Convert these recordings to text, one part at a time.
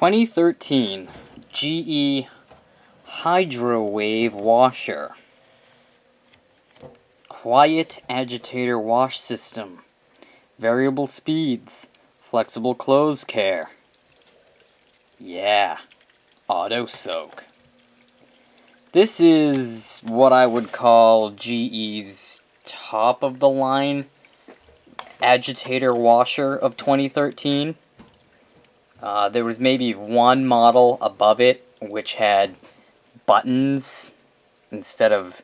2013 GE HydroWave washer. Quiet agitator wash system. Variable speeds. Flexible clothes care. Yeah. Auto soak. This is what I would call GE's top of the line agitator washer of 2013. There was maybe one model above it which had buttons instead of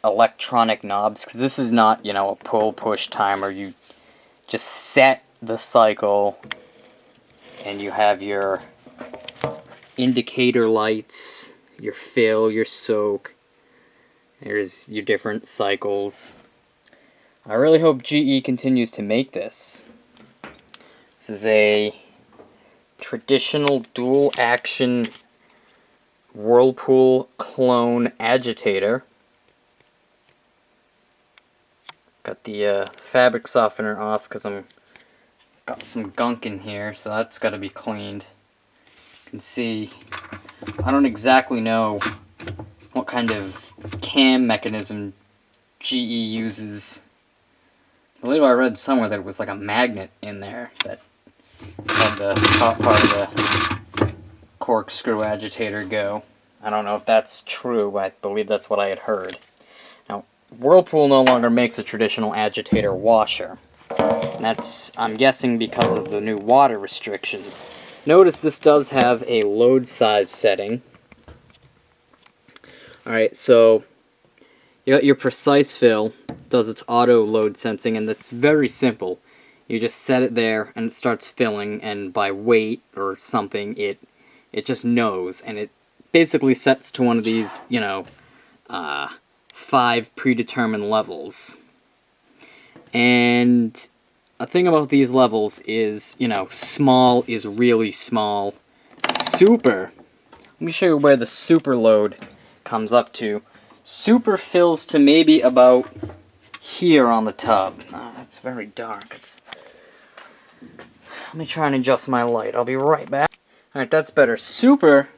electronic knobs, because this is not, a pull-push timer. You just set the cycle and you have your indicator lights, your fill, your soak. There's your different cycles. I really hope GE continues to make this. This is a traditional dual action Whirlpool clone agitator. Got the fabric softener off because I'm got some gunk in here, so that's got to be cleaned. You can see I don't exactly know what kind of cam mechanism GE uses. I believe I read somewhere that it was like a magnet in there that had the top part of the corkscrew agitator go. I don't know if that's true, but I believe that's what I had heard. Now, Whirlpool no longer makes a traditional agitator washer. And that's, I'm guessing, because of the new water restrictions. Notice this does have a load size setting. Alright, so you got your precise fill, does its auto load sensing, and that's very simple. You just set it there and it starts filling, and by weight or something it just knows, and it basically sets to one of these, 5 predetermined levels. And a thing about these levels is, small is really small. Super, let me show you where the super load comes up to. Super fills to maybe about here on the tub. Oh, that's very dark. Let me try and adjust my light. I'll be right back. Alright, that's better. Super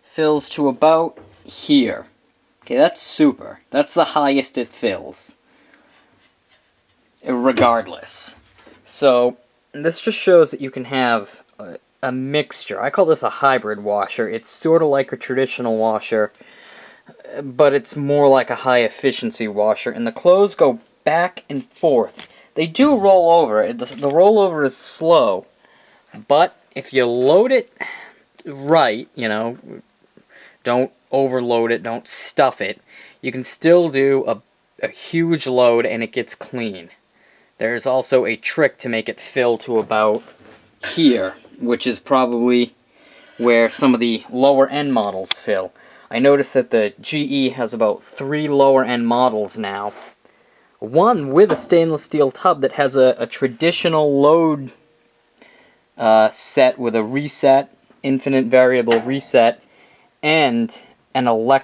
fills to about here. Okay, that's super. That's the highest it fills. Regardless. So, this just shows that you can have a mixture. I call this a hybrid washer. It's sort of like a traditional washer, but it's more like a high-efficiency washer. And the clothes go back and forth. They do roll over. The rollover is slow. But if you load it right, don't overload it, don't stuff it, you can still do a huge load and it gets clean. There's also a trick to make it fill to about here, which is probably where some of the lower end models fill. I noticed that the GE has about 3 lower end models now. One with a stainless steel tub that has a traditional load set with a reset, infinite variable reset, and an a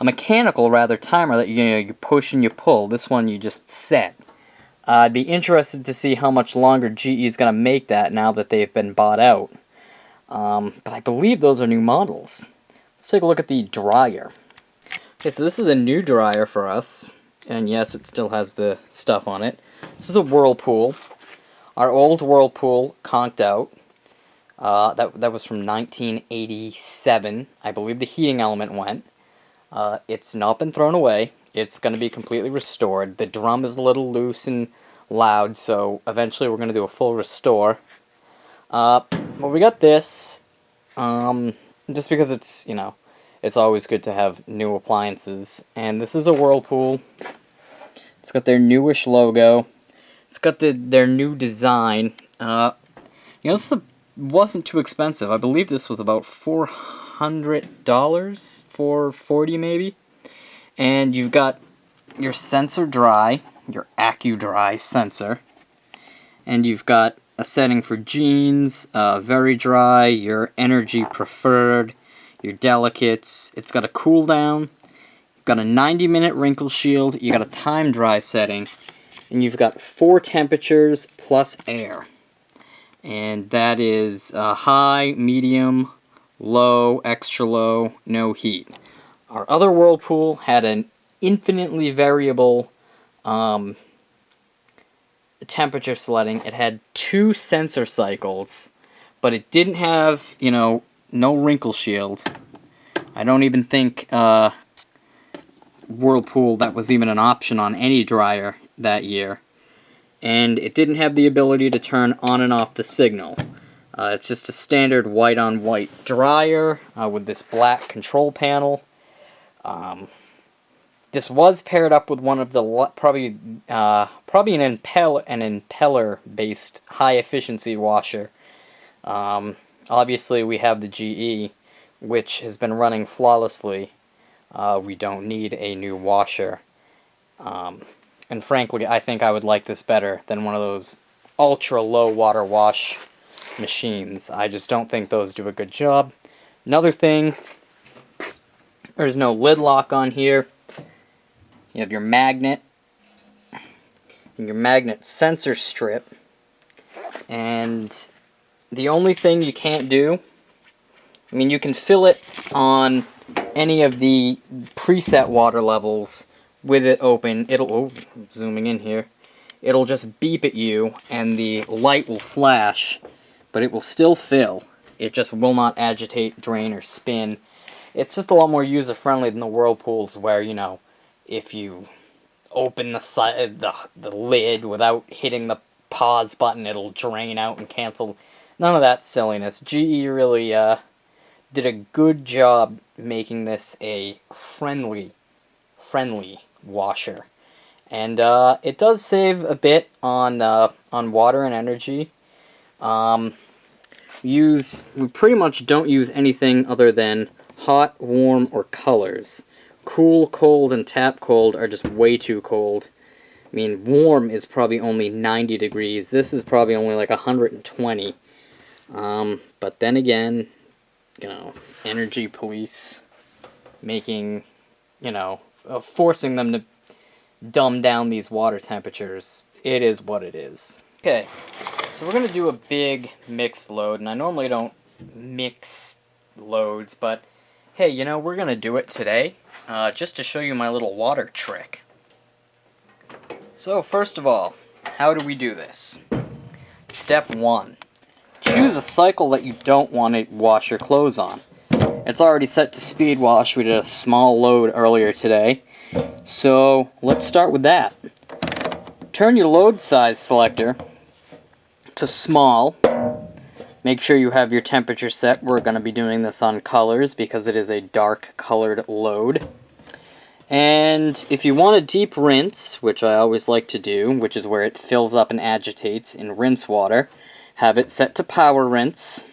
mechanical timer that you push and you pull. This one you just set. I'd be interested to see how much longer GE is going to make that now that they've been bought out. But I believe those are new models. Let's take a look at the dryer. Okay, so this is a new dryer for us. And yes, it still has the stuff on it. This is a Whirlpool. Our old Whirlpool conked out. That was from 1987. I believe the heating element went. It's not been thrown away. It's going to be completely restored. The drum is a little loose and loud, so eventually we're going to do a full restore. Well, we got this, just because it's, it's always good to have new appliances. And this is a Whirlpool. It's got their newish logo. It's got their new design. This wasn't too expensive. I believe this was about $400, $440 maybe. And you've got your sensor dry, your AccuDry sensor. And you've got a setting for jeans, very dry, your energy preferred, your delicates. It's got a cool down. You've got a 90-minute wrinkle shield. You got a time dry setting. And you've got 4 temperatures plus air. And that is high, medium, low, extra low, no heat. Our other Whirlpool had an infinitely variable temperature sledding. It had 2 sensor cycles, but it didn't have, you know, no wrinkle shield. I don't even think Whirlpool, that was even an option on any dryer that year. And it didn't have the ability to turn on and off the signal. It's just a standard white-on-white dryer with this black control panel. This was paired up with one of the probably an impeller-based high-efficiency washer. Obviously, we have the GE, which has been running flawlessly. We don't need a new washer. And frankly, I think I would like this better than one of those ultra-low water wash machines. I just don't think those do a good job. Another thing, there's no lid lock on here. You have your magnet, and your magnet sensor strip, and the only thing you can't do, I mean, you can fill it on any of the preset water levels with it open. It'll, oh, zooming in here, it'll just beep at you, and the light will flash, but it will still fill. It just will not agitate, drain, or spin. It's just a lot more user-friendly than the Whirlpools where, you know, if you open the lid without hitting the pause button, it'll drain out and cancel. None of that silliness. GE really did a good job making this a friendly washer. And it does save a bit on water and energy. We pretty much don't use anything other than hot, warm, or colors. Cool, cold, and tap cold are just way too cold. I mean, warm is probably only 90 degrees. This is probably only like 120. But then again, you know, energy police making, you know, forcing them to dumb down these water temperatures. It is what it is. Okay, so we're going to do a big mixed load, and I normally don't mix loads, but hey, you know, we're going to do it today, just to show you my little water trick. So, first of all, how do we do this? Step 1. Choose a cycle that you don't want to wash your clothes on. It's already set to speed wash. We did a small load earlier today. So, let's start with that. Turn your load size selector to small. Make sure you have your temperature set. We're going to be doing this on colors because it is a dark colored load. And if you want a deep rinse, which I always like to do, which is where it fills up and agitates in rinse water, have it set to power rinse.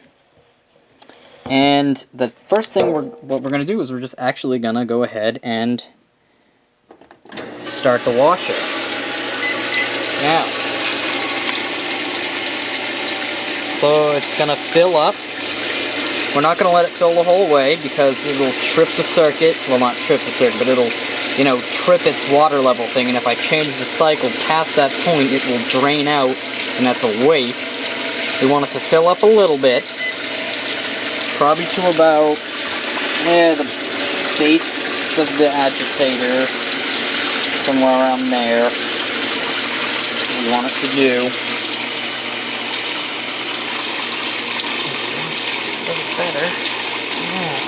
And the first thing what we're going to do is we're just actually going to go ahead and start the washer. Now, so it's going to fill up. We're not going to let it fill the whole way because it will trip the circuit. Well, not trip the circuit, but it'll, you know, trip its water level thing. And if I change the cycle past that point, it will drain out, and that's a waste. We want it to fill up a little bit. Probably to about the base of the agitator. Somewhere around there. We want it to do. A little better. Yeah.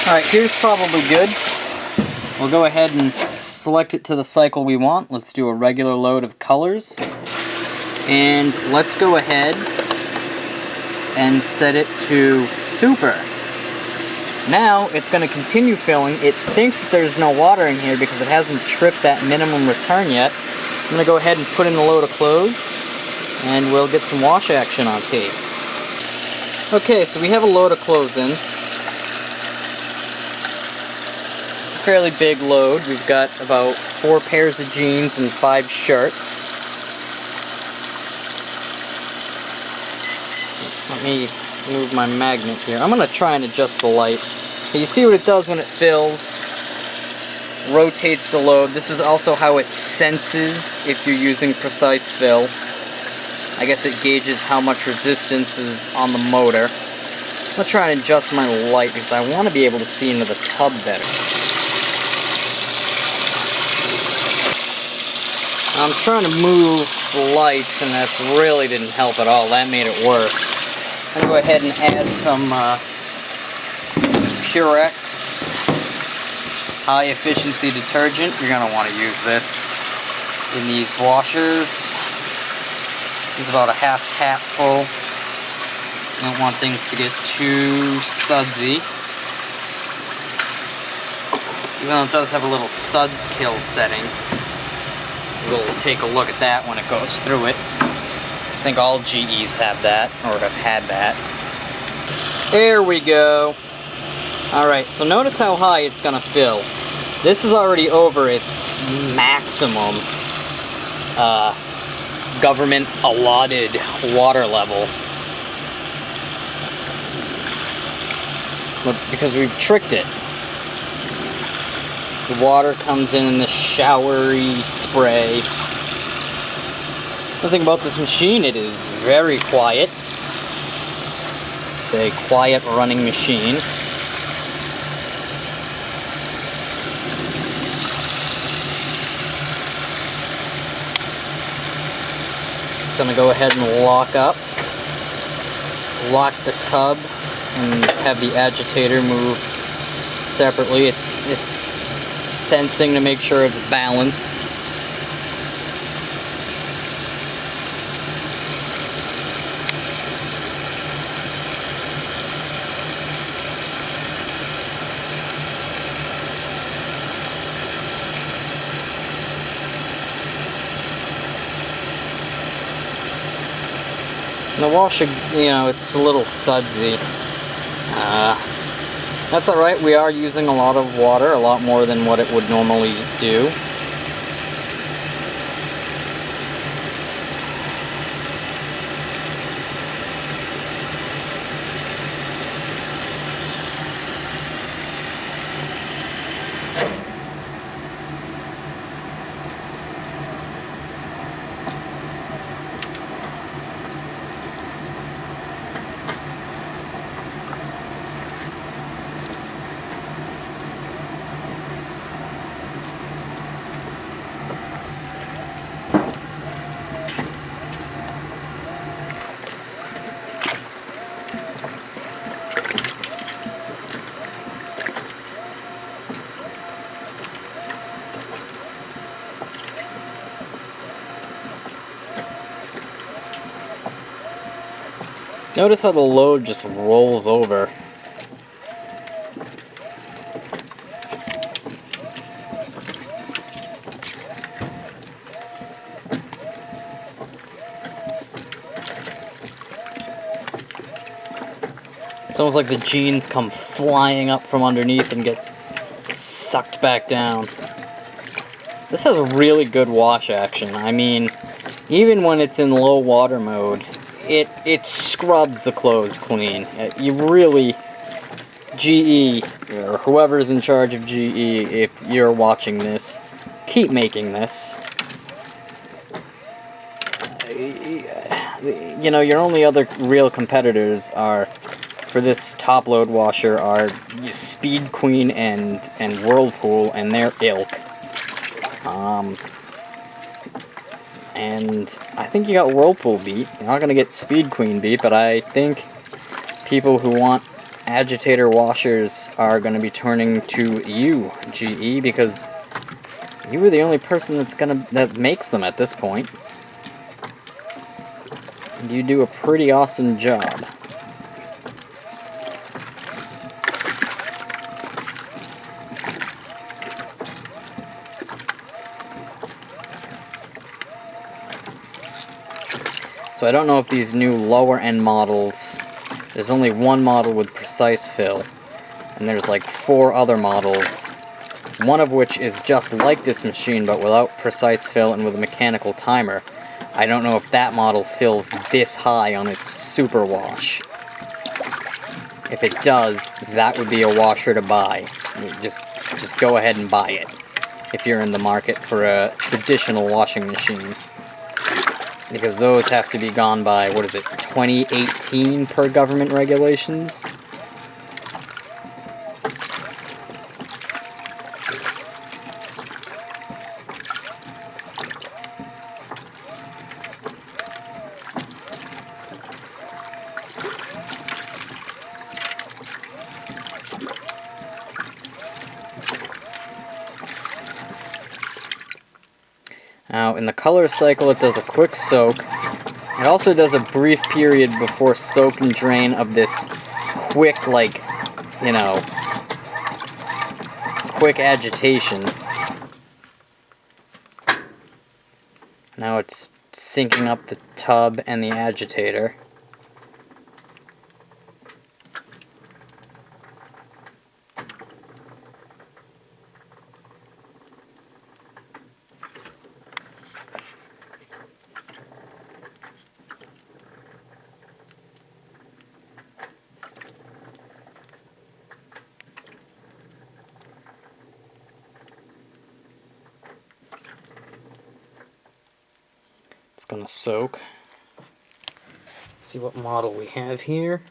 Alright, here's probably good. We'll go ahead and select it to the cycle we want. Let's do a regular load of colors. And let's go ahead and set it to super. Now it's going to continue filling. It thinks that there's no water in here because it hasn't tripped that minimum return yet. I'm going to go ahead and put in a load of clothes, and we'll get some wash action on tape. Okay, so we have a load of clothes in. It's a fairly big load. We've got about 4 pairs of jeans and 5 shirts. Let me move my magnet here. I'm going to try and adjust the light. You see what it does when it fills? Rotates the load. This is also how it senses if you're using precise fill. I guess it gauges how much resistance is on the motor. I'm going to try and adjust my light because I want to be able to see into the tub better. I'm trying to move the lights, and that really didn't help at all. That made it worse. I'm going to go ahead and add some Purex high efficiency detergent. You're going to want to use this in these washers. It's about a half cap full. You don't want things to get too sudsy. Even though it does have a little suds kill setting, we'll take a look at that when it goes through it. I think all GEs have that, or have had that. There we go. Alright, so notice how high it's going to fill. This is already over its maximum government allotted water level. But because we've tricked it. The water comes in this showery spray. The thing about this machine, it is very quiet. It's a quiet running machine. It's going to go ahead and lock up. Lock the tub and have the agitator move separately. It's sensing to make sure it's balanced. The washer, you know, it's a little sudsy. That's alright, we are using a lot of water, a lot more than what it would normally do. Notice how the load just rolls over. It's almost like the jeans come flying up from underneath and get sucked back down. This has really good wash action. I mean, even when it's in low water mode, it scrubs the clothes clean. You really, GE, or whoever's in charge of GE, if you're watching this, keep making this. You know, your only other real competitors are, for this top load washer, are Speed Queen and Whirlpool and their ilk. And I think you got Whirlpool beat. You're not going to get Speed Queen beat, but I think people who want agitator washers are going to be turning to you, GE, because you were the only person that makes them at this point. You do a pretty awesome job. So I don't know if these new lower end models, there's only one model with precise fill, and there's like 4 other models, one of which is just like this machine but without precise fill and with a mechanical timer. I don't know if that model fills this high on its super wash. If it does, that would be a washer to buy. Just go ahead and buy it if you're in the market for a traditional washing machine. Because those have to be gone by, what is it, 2018 per government regulations? Now, in the color cycle, it does a quick soak. It also does a brief period before soak and drain of this quick, like, you know, quick agitation. Now it's syncing up the tub and the agitator. It's gonna soak. Let's see what model we have here.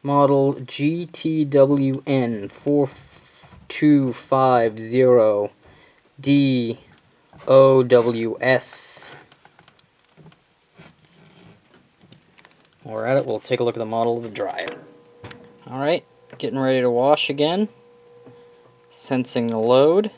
Model GTWN 4250 DOWS. While we're at it, we'll take a look at the model of the dryer. Alright, getting ready to wash again. Sensing the load.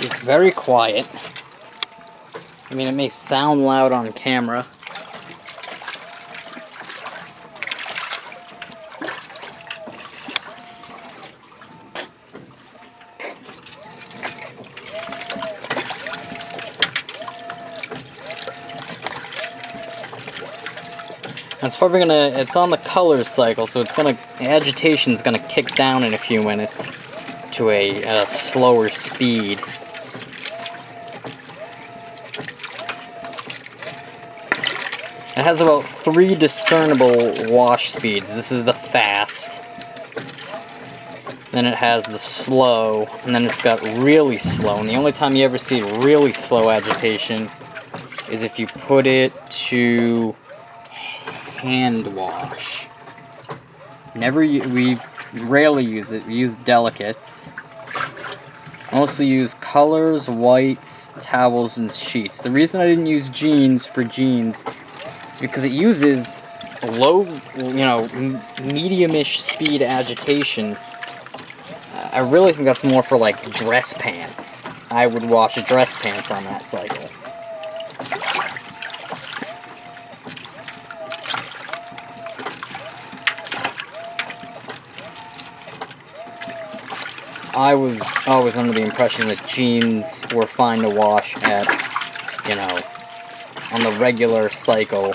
It's very quiet. I mean, it may sound loud on camera. It's probably gonna, it's on the color cycle, so it's gonna, agitation's gonna kick down in a few minutes to a slower speed. It has about 3 discernible wash speeds. This is the fast. Then it has the slow, and then it's got really slow. And the only time you ever see really slow agitation is if you put it to hand wash. We rarely use it. We use delicates. Mostly use colors, whites, towels, and sheets. The reason I didn't use jeans for jeans is because it uses low, medium-ish speed agitation. I really think that's more for, like, dress pants. I would wash dress pants on that cycle. I was always under the impression that jeans were fine to wash at, on the regular cycle.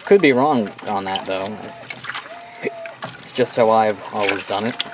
Could be wrong on that, though. It's just how I've always done it.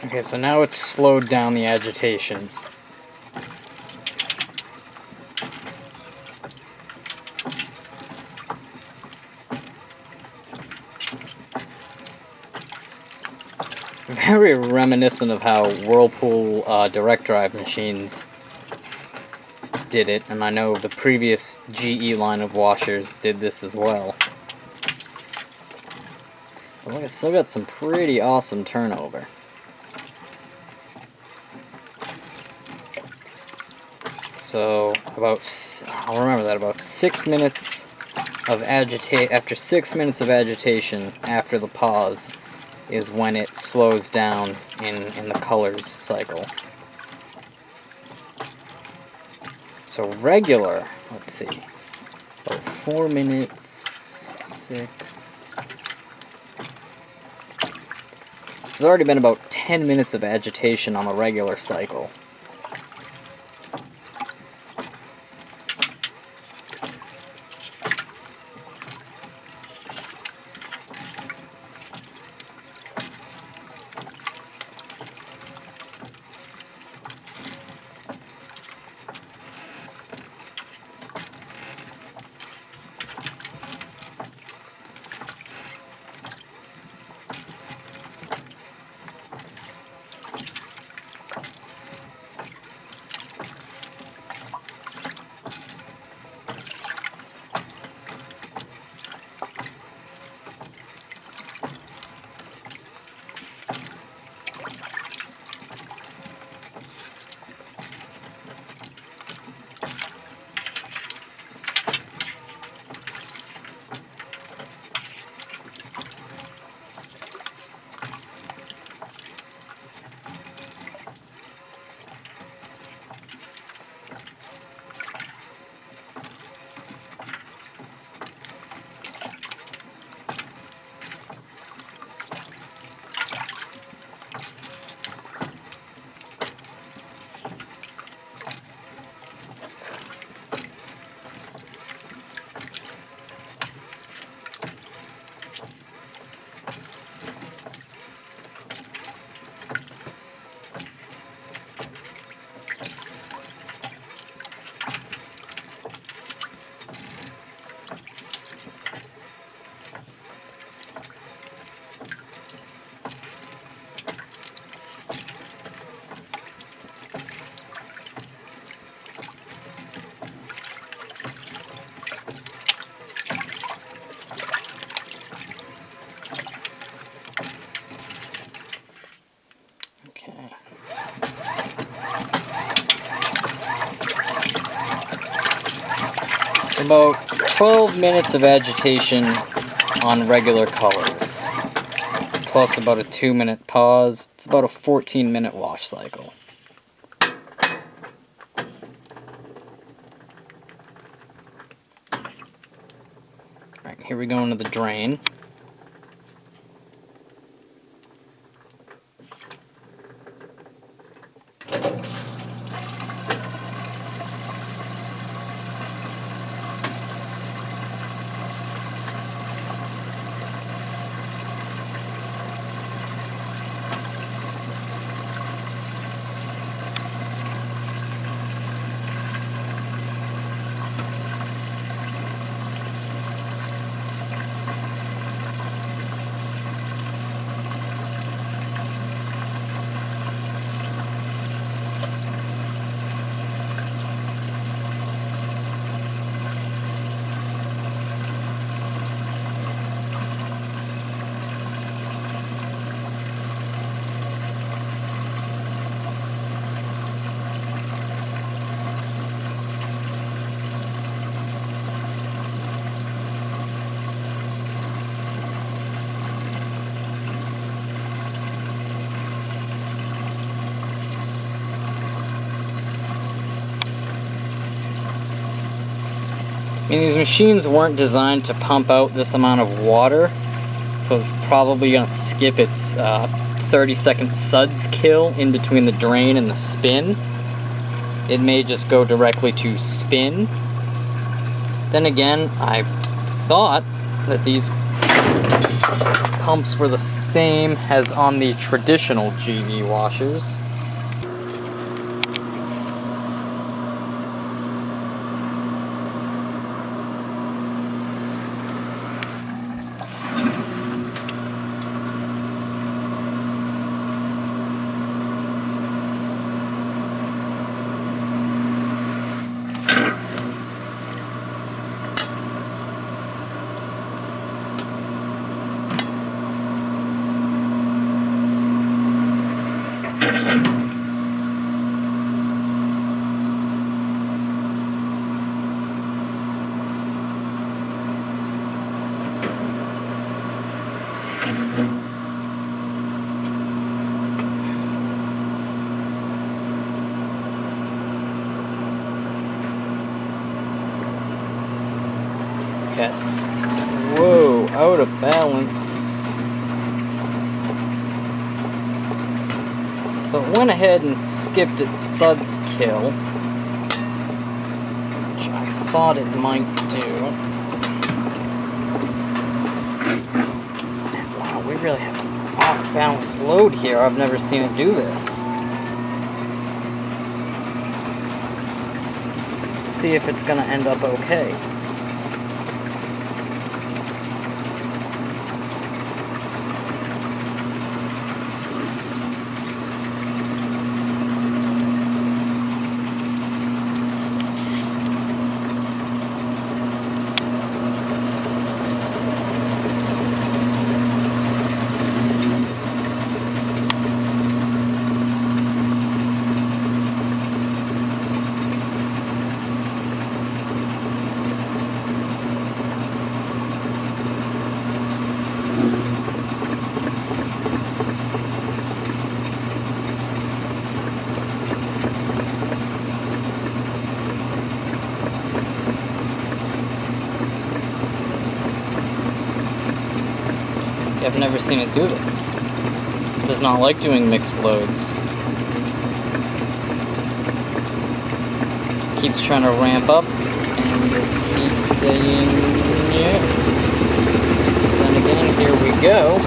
Okay, so now it's slowed down the agitation. Very reminiscent of how Whirlpool direct drive machines did it, and I know the previous GE line of washers did this as well. But look, I still got some pretty awesome turnover. So I'll remember that, about 6 minutes of after 6 minutes of agitation after the pause is when it slows down in the colors cycle. So regular, let's see, about 4 minutes, 6. There's already been about 10 minutes of agitation on the regular cycle. about 12 minutes of agitation on regular colors, plus about a 2-minute pause. It's about a 14-minute wash cycle. Alright, here we go into the drain. I mean, these machines weren't designed to pump out this amount of water, so it's probably going to skip its 30-second suds kill in between the drain and the spin. It may just go directly to spin. Then again, I thought that these pumps were the same as on the traditional GE washers. That's, whoa, out of balance. So it went ahead and skipped its suds kill, which I thought it might do. Wow, we really have an off-balance load here. I've never seen it do this. Let's see if it's gonna end up okay. I've never seen it do this. It does not like doing mixed loads. It keeps trying to ramp up, and it keeps saying, yeah. Then again, here we go.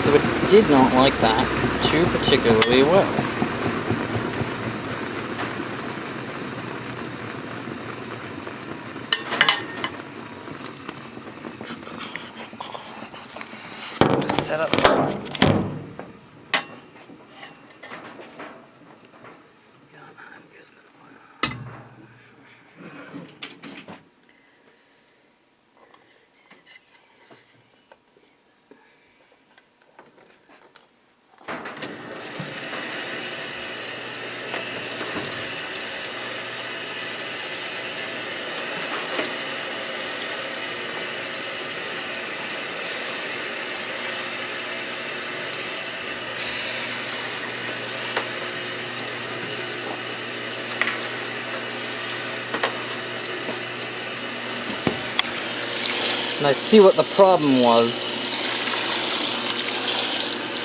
So it did not like that too particularly well. Set up the light. And I see what the problem was.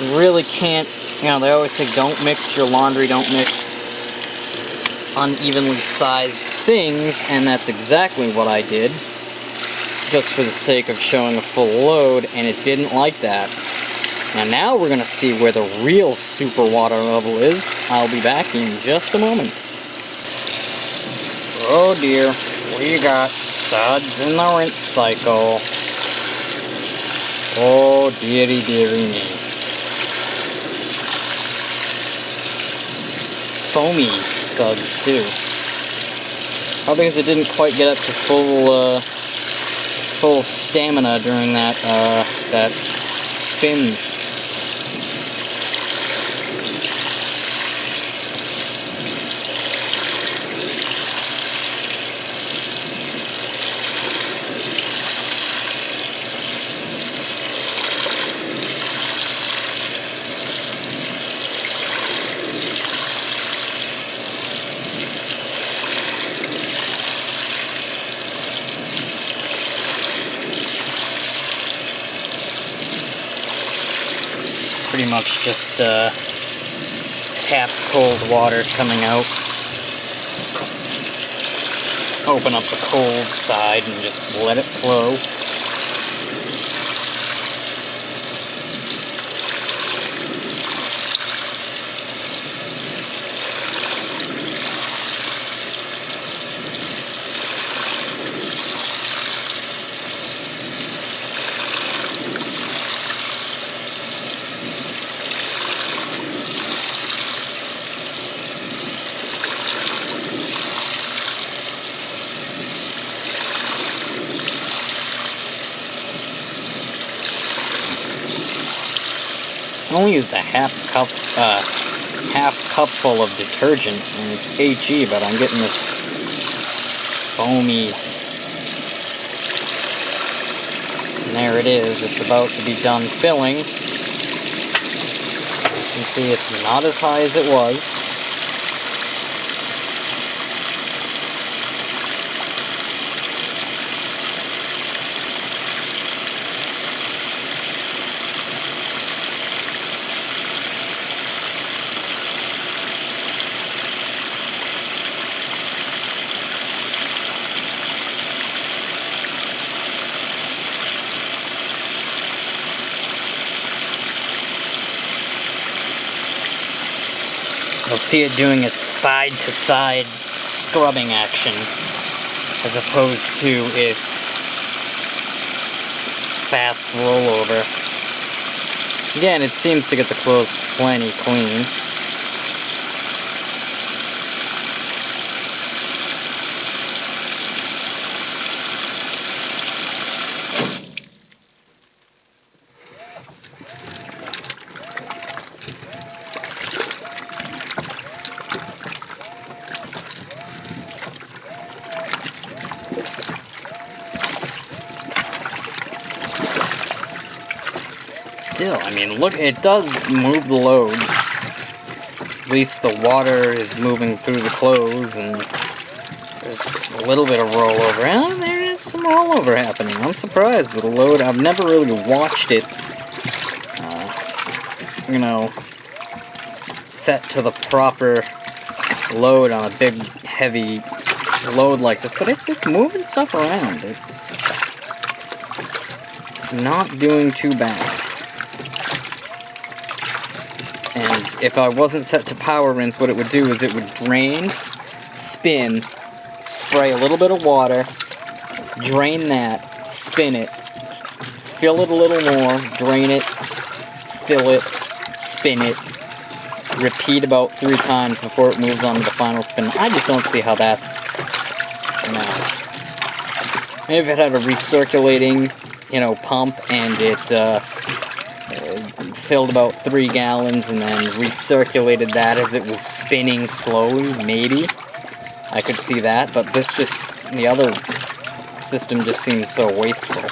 You really can't, you know, they always say don't mix your laundry, don't mix unevenly sized things, and that's exactly what I did, just for the sake of showing a full load, and it didn't like that. Now we're going to see where the real super water level is. I'll be back in just a moment. Oh dear, we got studs in the rinse cycle. Oh dearie dearie me. Foamy suds too. Probably because it didn't quite get up to full stamina during that that spin. Pretty much just tap cold water coming out. Open up the cold side and just let it flow. I only used a half cupful of detergent, and it's HE, but I'm getting this foamy. And there it is. It's about to be done filling. You can see it's not as high as it was. You'll see it doing its side-to-side scrubbing action, as opposed to its fast rollover. Again, it seems to get the clothes plenty clean. Still, I mean, look, it does move the load. At least the water is moving through the clothes, and there's a little bit of rollover. And there is some rollover happening. I'm surprised with the load. I've never really watched it, you know, set to the proper load on a big, heavy load like this. But it's moving stuff around. It's not doing too bad. if I wasn't set to power rinse, what it would do is it would drain, spin, spray a little bit of water, drain that, spin it, fill it a little more, drain it, fill it, spin it, repeat about 3 times before it moves on to the final spin. I just don't see how that's... No. Maybe if it had a recirculating, pump, and it filled about 3 gallons and then recirculated that as it was spinning slowly, maybe I could see that, but the other system just seems so wasteful.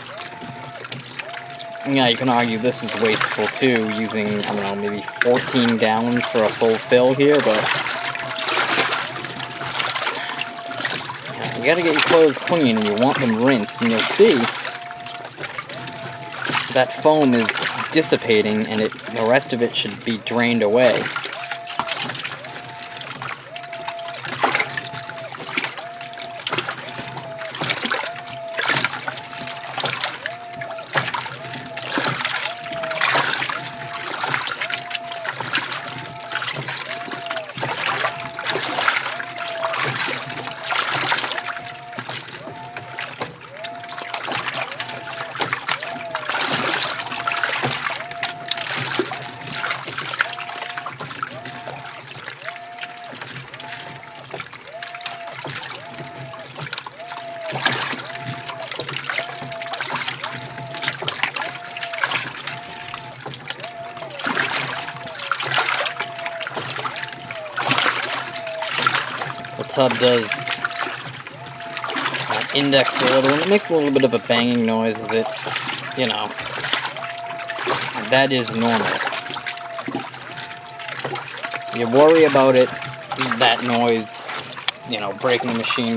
Yeah, you can argue this is wasteful too, using, I don't know, maybe 14 gallons for a full fill here, but... Yeah, you gotta get your clothes clean and you want them rinsed, and you'll see that foam is dissipating and the rest of it should be drained away. Tub does index a little, and it makes a little bit of a banging noise as it, that is normal. You worry about it, that noise, breaking the machine.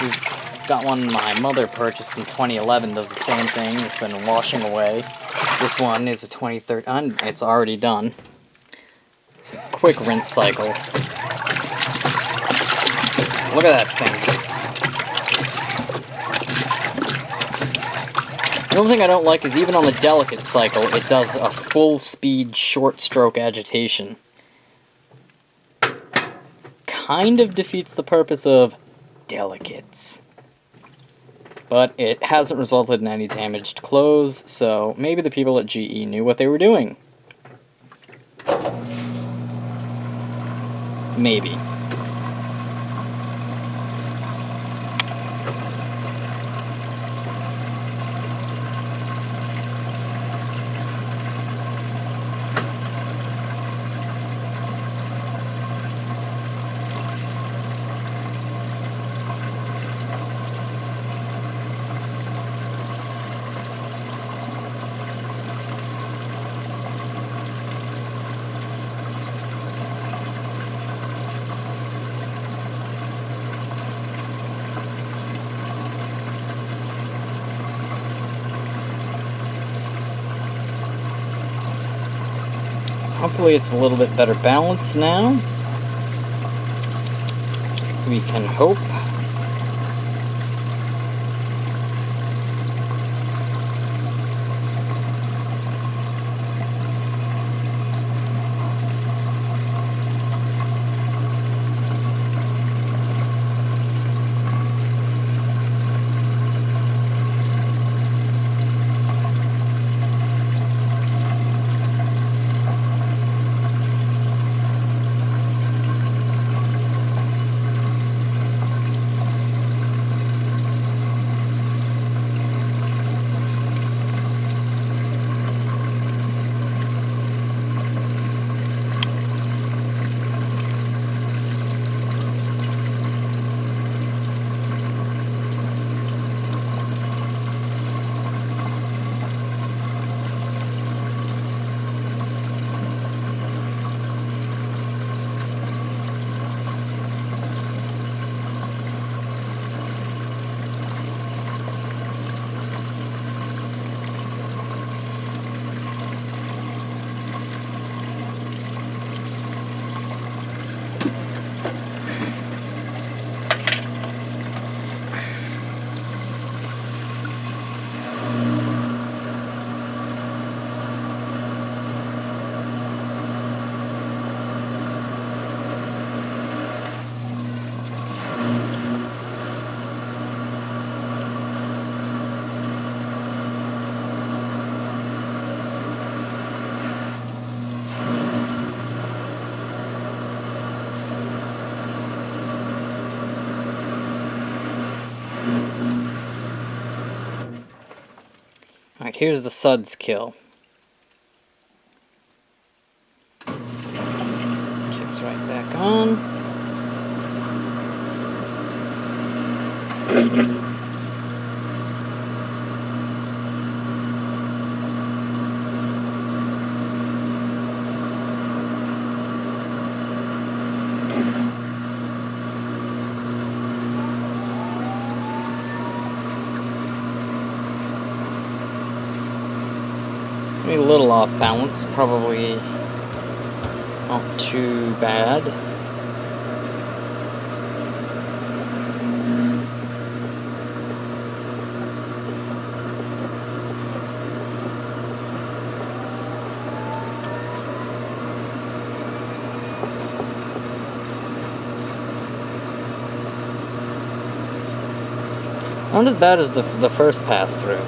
We've got one my mother purchased in 2011, does the same thing. It's been washing away. This one is a 2013, it's already done. It's a quick rinse cycle. Look at that thing. The only thing I don't like is even on the delicate cycle, it does a full speed short stroke agitation. Kind of defeats the purpose of delicates. But it hasn't resulted in any damaged clothes, so maybe the people at GE knew what they were doing. Maybe. Hopefully it's a little bit better balanced now. We can hope. Alright, here's the suds kill. Kicks right back on. Maybe a little off balance, probably not too bad. Not as bad as the first pass through.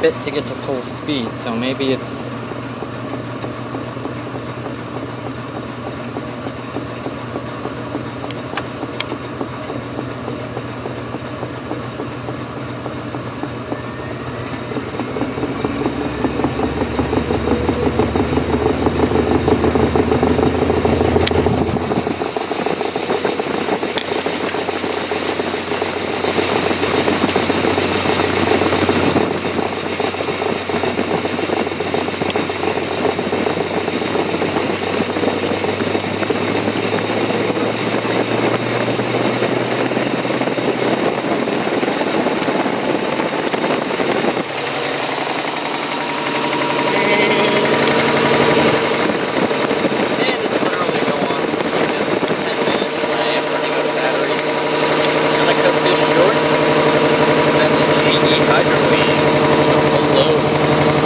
Bit to get to full speed, so maybe it's